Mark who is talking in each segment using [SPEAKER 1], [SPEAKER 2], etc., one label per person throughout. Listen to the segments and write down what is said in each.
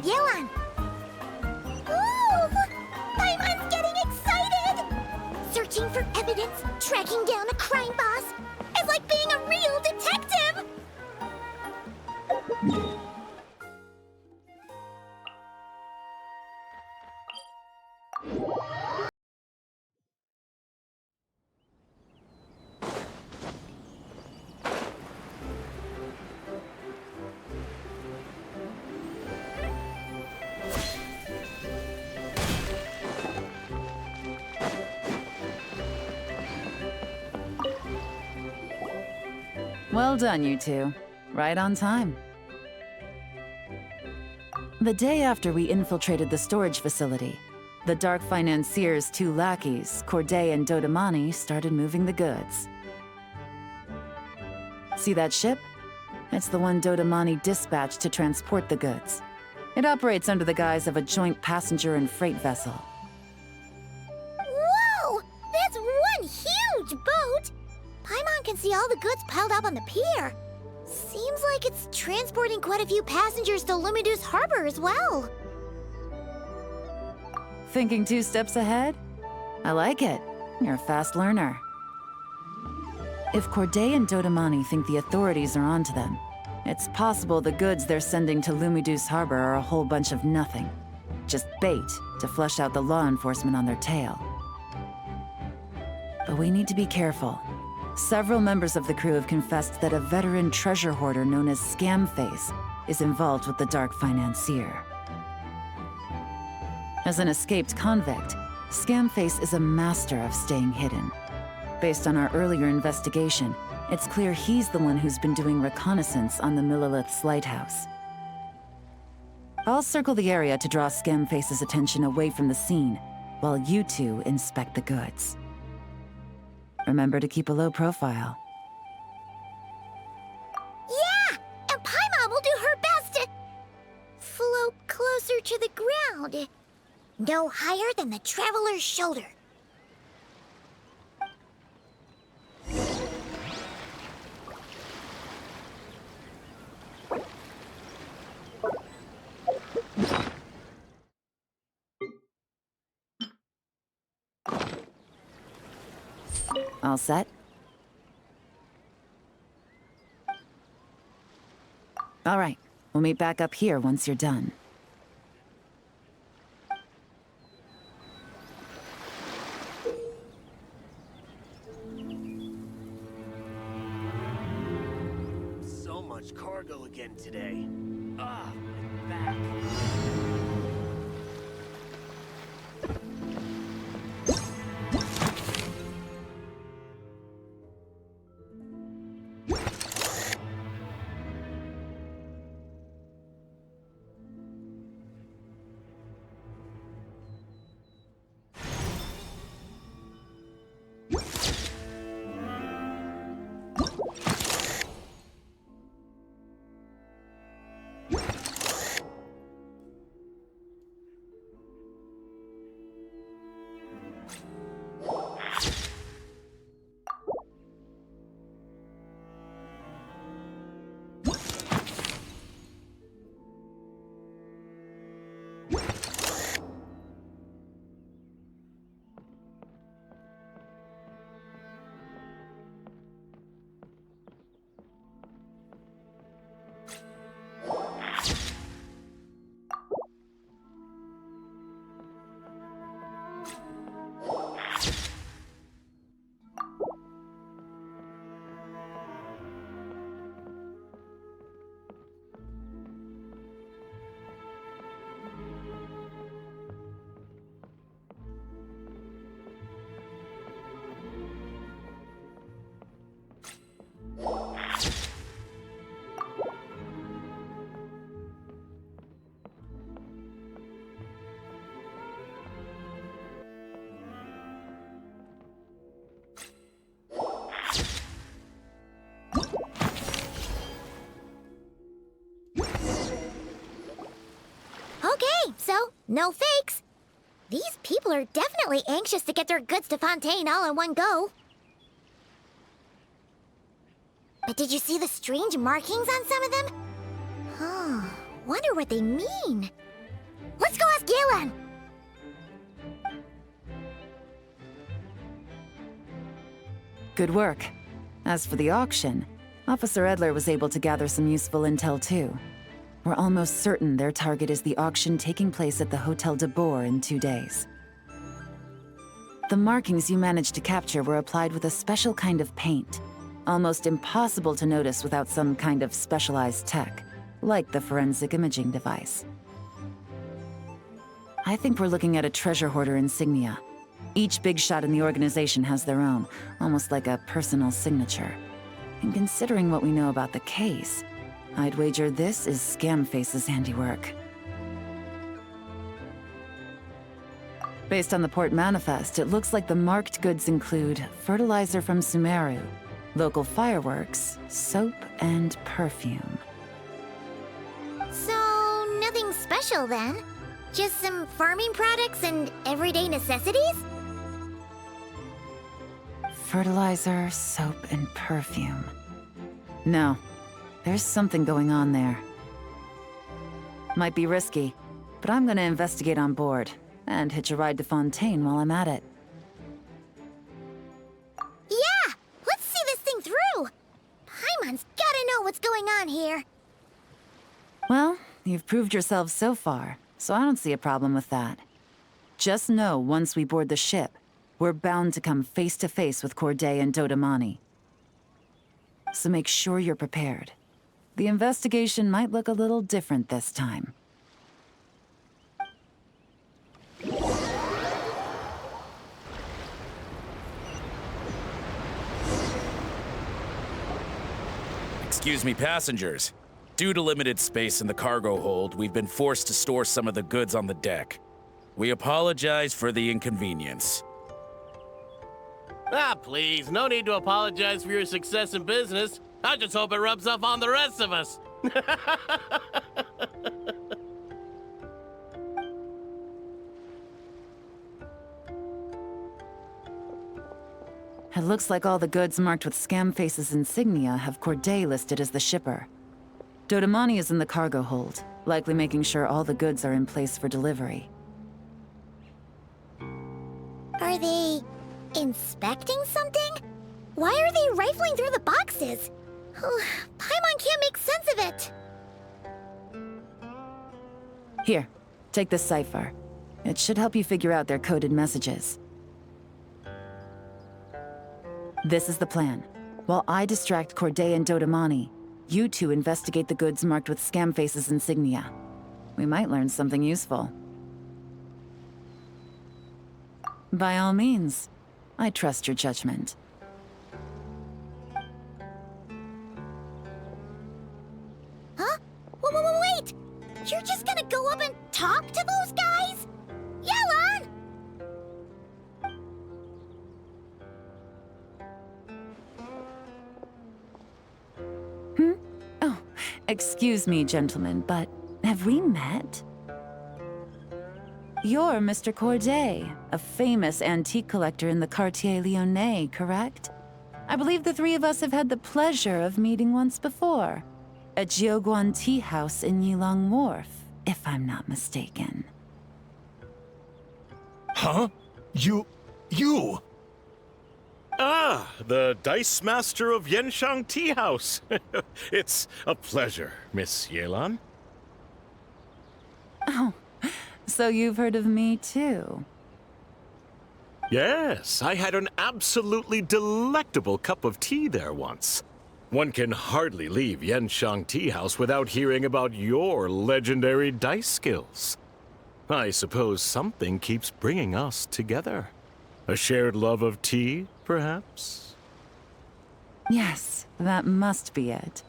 [SPEAKER 1] with Yelan. Ooh! Paimon's getting excited! Searching for evidence, tracking down a crime boss. It's like being a real detective!
[SPEAKER 2] Well done, you two. Right on time. The day after we infiltrated the storage facility, the Dark Financier's two lackeys, Corday and Dodamani, started moving the goods. See that ship? It's the one Dodamani dispatched to transport the goods. It operates under the guise of a joint passenger and freight vessel.
[SPEAKER 1] Whoa! That's one huge boat! Paimon can see all the goods piled up on the pier. Seems like it's transporting quite a few passengers to Lumidus Harbor as well.
[SPEAKER 2] Thinking 2 steps ahead? I like it. You're a fast learner. If Corday and Dodamani think the authorities are onto them, it's possible the goods they're sending to Lumidus Harbor are a whole bunch of nothing. Just bait to flush out the law enforcement on their tail. But we need to be careful. Several members of the crew have confessed that a veteran treasure hoarder known as Scamface is involved with the Dark Financier. As an escaped convict, Scamface is a master of staying hidden. Based on our earlier investigation, it's clear he's the one who's been doing reconnaissance on the Millilith's lighthouse. I'll circle the area to draw Scamface's attention away from the scene, while you two inspect the goods. Remember to keep a low profile.
[SPEAKER 1] Yeah! And Paimon will do her best to float closer to the ground. No higher than the traveler's shoulder.
[SPEAKER 2] All set? All right, we'll meet back up here once you're done.
[SPEAKER 3] So much cargo again today. Ah, my back.
[SPEAKER 1] Okay, so no fakes. These people are definitely anxious to get their goods to Fontaine all in one go. But did you see the strange markings on some of them? Huh, wonder what they mean. ask Yelan.
[SPEAKER 2] Good work. As for the auction, Officer Edler was able to gather some useful intel too. We're almost certain their target is the auction taking place at the Hotel de Boer in 2 days. The markings you managed to capture were applied with a special kind of paint, almost impossible to notice without some kind of specialized tech, like the forensic imaging device. I think we're looking at a treasure hoarder insignia. Each big shot in the organization has their own, almost like a personal signature. And considering what we know about the case, I'd wager this is Scamface's handiwork. Based on the port manifest, it looks like the marked goods include fertilizer from Sumeru, local fireworks, soap, and perfume.
[SPEAKER 1] So, nothing special then? Just some farming products and everyday necessities?
[SPEAKER 2] Fertilizer, soap, and perfume. No, there's something going on there. Might be risky, but I'm gonna investigate on board, and hitch a ride to Fontaine while I'm at it.
[SPEAKER 1] Yeah! Let's see this thing through! Paimon's gotta know what's going on here.
[SPEAKER 2] Well, you've proved yourselves so far, so I don't see a problem with that. Just know once we board the ship, we're bound to come face to face with Corday and Dodamani. So make sure you're prepared. The investigation might look a little different this time.
[SPEAKER 4] Excuse me, passengers. Due to limited space in the cargo hold, we've been forced to store some of the goods on the deck. We apologize for the inconvenience.
[SPEAKER 5] Ah, please, no need to apologize for your success in business. I just hope it rubs off on the rest of us.
[SPEAKER 2] It looks like all the goods marked with Scamface's insignia have Corday listed as the shipper. Dodamani is in the cargo hold, likely making sure all the goods are in place for delivery.
[SPEAKER 1] Are they inspecting something? Why are they rifling through the boxes? Paimon can't make sense of it.
[SPEAKER 2] Here, take this cipher. It should help you figure out their coded messages. This is the plan. While I distract Corday and Dodamani, you two investigate the goods marked with Scamface's insignia. We might learn something useful. By all means, I trust your judgment.
[SPEAKER 1] Huh? Wait! You're just gonna go up and talk to those guys? Yelan!
[SPEAKER 2] Oh, excuse me, gentlemen, but have we met? You're Mr. Corday, a famous antique collector in the Quartier Lyonnais, correct? I believe the three of us have had the pleasure of meeting once before. At Jiuguan Tea House in Yilong Wharf, if I'm not mistaken.
[SPEAKER 6] Huh? You... Ah, the Dice Master of Yenshang Tea House. It's a pleasure, Miss Yelan.
[SPEAKER 2] Oh, so you've heard of me too?
[SPEAKER 6] Yes, I had an absolutely delectable cup of tea there once. One can hardly leave Yenshang Tea House without hearing about your legendary dice skills. I suppose something keeps bringing us together. A shared love of tea, perhaps?
[SPEAKER 2] Yes, that must be it.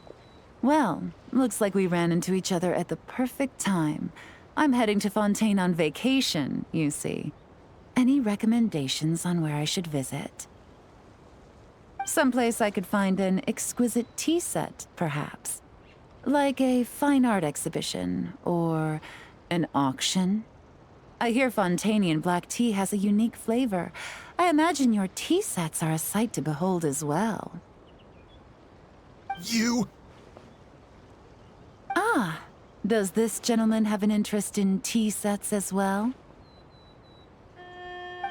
[SPEAKER 2] Well, looks like we ran into each other at the perfect time. I'm heading to Fontaine on vacation, you see. Any recommendations on where I should visit? Someplace I could find an exquisite tea set, perhaps. Like a fine art exhibition, or an auction. I hear Fontainian black tea has a unique flavor. I imagine your tea sets are a sight to behold as well.
[SPEAKER 6] You...
[SPEAKER 2] Ah, Does this gentleman have an interest in tea sets as well?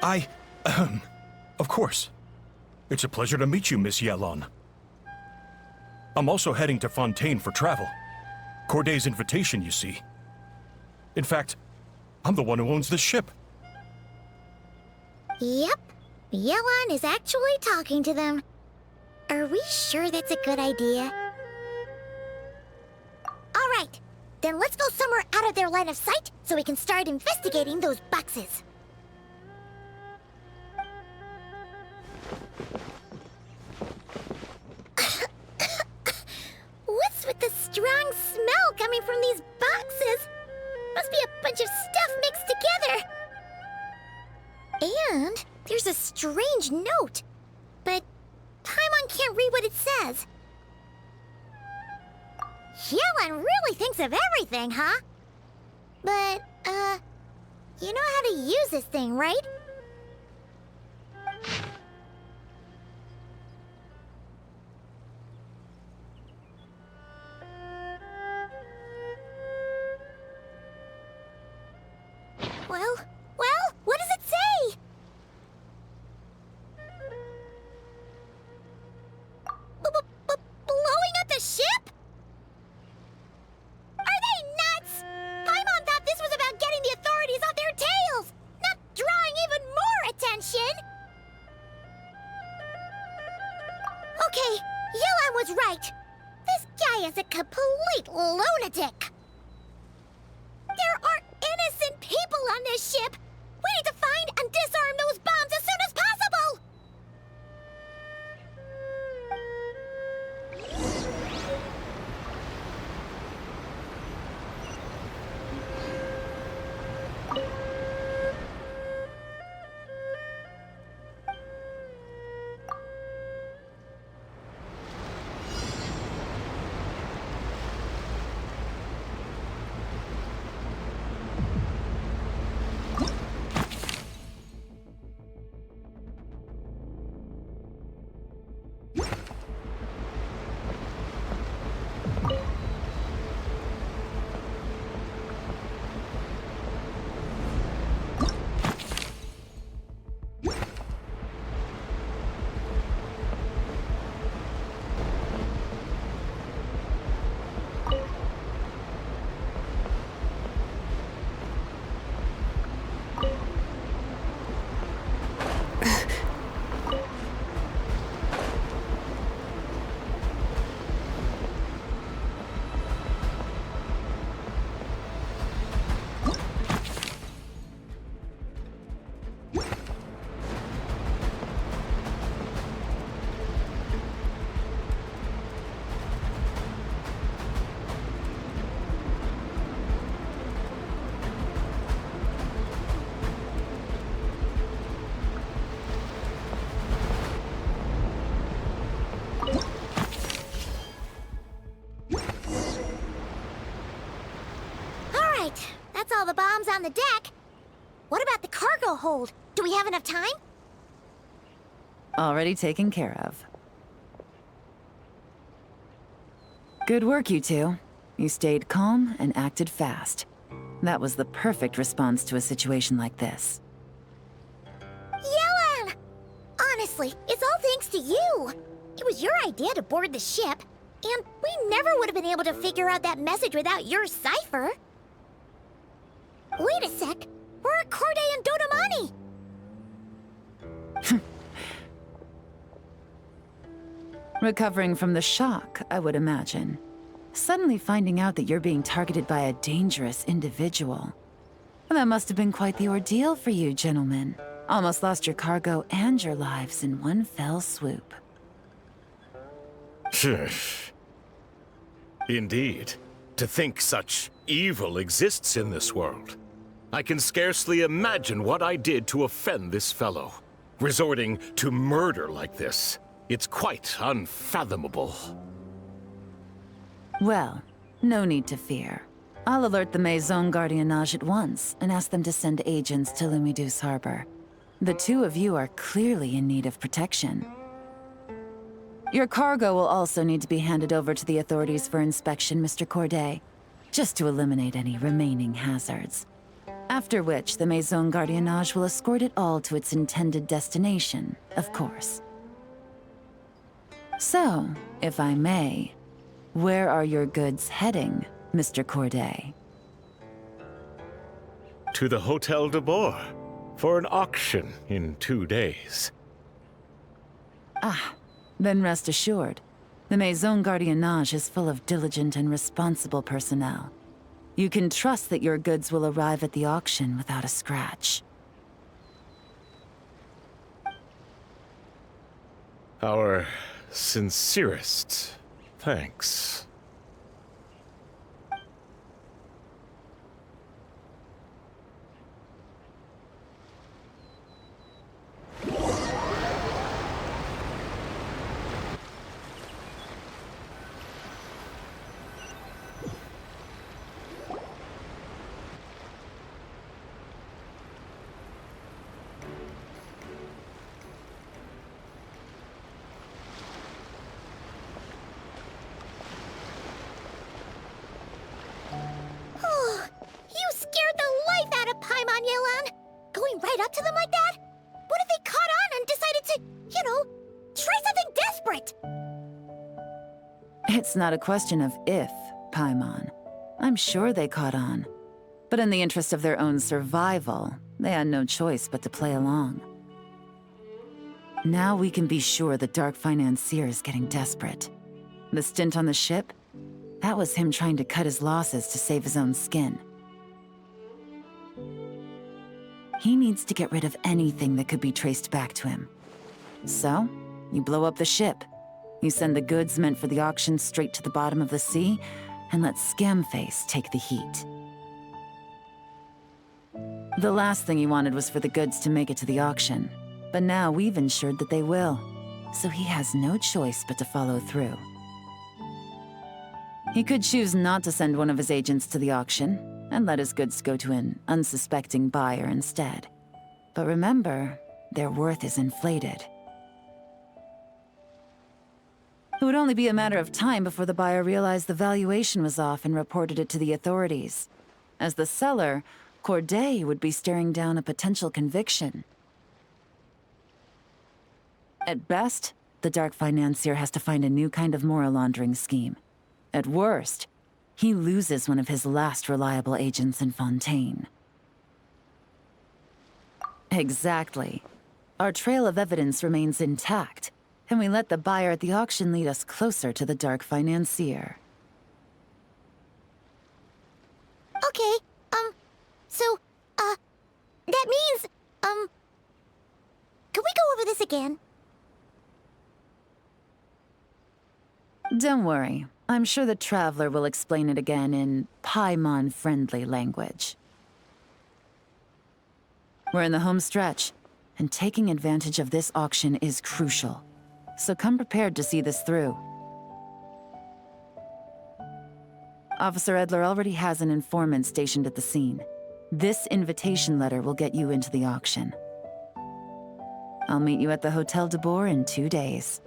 [SPEAKER 7] Of course. It's a pleasure to meet you, Miss Yelan. I'm also heading to Fontaine for travel. Corday's invitation, you see. In fact, I'm the one who owns this ship.
[SPEAKER 1] Yep. Yelan is actually talking to them. Are we sure that's a good idea? All right. Then let's go somewhere out of their line of sight so we can start investigating those boxes. What's with the strong smell coming from these boxes? Must be a bunch of stuff mixed together. And there's a strange note. But Paimon can't read what it says. Yelan really thinks of everything, huh? But, you know how to use this thing, right? Well, what does it say? Blowing up the ship? Are they nuts? Paimon thought this was about getting the authorities off their tails, not drawing even more attention. Okay, Yelan was right. This guy is a complete lunatic. There are innocent people on this ship. We need to find and disarm those bombs as soon as possible. That's all the bombs on the deck. What about the cargo hold? Do we have enough time?
[SPEAKER 2] Already taken care of. Good work, you two. You stayed calm and acted fast. That was the perfect response to a situation like this.
[SPEAKER 1] Yelan! Honestly, it's all thanks to you. It was your idea to board the ship, and we never would have been able to figure out that message without your cipher. Wait a sec. We're at Corday and Dodamani.
[SPEAKER 2] Recovering from the shock, I would imagine. Suddenly finding out that you're being targeted by a dangerous individual. That must have been quite the ordeal for you, gentlemen. Almost lost your cargo and your lives in one fell swoop.
[SPEAKER 6] Indeed. To think such evil exists in this world. I can scarcely imagine what I did to offend this fellow. Resorting to murder like this. It's quite unfathomable.
[SPEAKER 2] Well, no need to fear. I'll alert the Maison Gardiennage at once and ask them to send agents to Lumidu's harbor. The two of you are clearly in need of protection. Your cargo will also need to be handed over to the authorities for inspection, Mr. Corday. just to eliminate any remaining hazards. After which, the Maison Gardiennage will escort it all to its intended destination, of course. So, if I may, where are your goods heading, Mr. Corday?
[SPEAKER 6] To the Hotel de Boer for an auction in 2 days.
[SPEAKER 2] Ah, then rest assured. The Maison Gardiennage is full of diligent and responsible personnel. You can trust that your goods will arrive at the auction without a scratch.
[SPEAKER 6] Our sincerest thanks.
[SPEAKER 1] You scared the life out of Paimon, Yelan! Going right up to them like that? What if they caught on and decided to, try something desperate?
[SPEAKER 2] It's not a question of if, Paimon. I'm sure they caught on. But in the interest of their own survival, they had no choice but to play along. Now we can be sure the Dark Financier is getting desperate. The stint on the ship? That was him trying to cut his losses to save his own skin. He needs to get rid of anything that could be traced back to him. So, you blow up the ship. You send the goods meant for the auction straight to the bottom of the sea, and let Scamface take the heat. The last thing he wanted was for the goods to make it to the auction, but now we've ensured that they will, so he has no choice but to follow through. He could choose not to send one of his agents to the auction, and let his goods go to an unsuspecting buyer instead. But remember, their worth is inflated. It would only be a matter of time before the buyer realized the valuation was off and reported it to the authorities. As the seller, Corday would be staring down a potential conviction. At best, the Dark Financier has to find a new kind of moral laundering scheme. At worst, he loses one of his last reliable agents in Fontaine. Exactly. Our trail of evidence remains intact, and we let the buyer at the auction lead us closer to the Dark Financier.
[SPEAKER 1] Okay, that means, can we go over this again?
[SPEAKER 2] Don't worry. I'm sure the Traveler will explain it again in Paimon-friendly language. We're in the home stretch, and taking advantage of this auction is crucial. So come prepared to see this through. Officer Edler already has an informant stationed at the scene. This invitation letter will get you into the auction. I'll meet you at the Hotel de Boer in 2 days.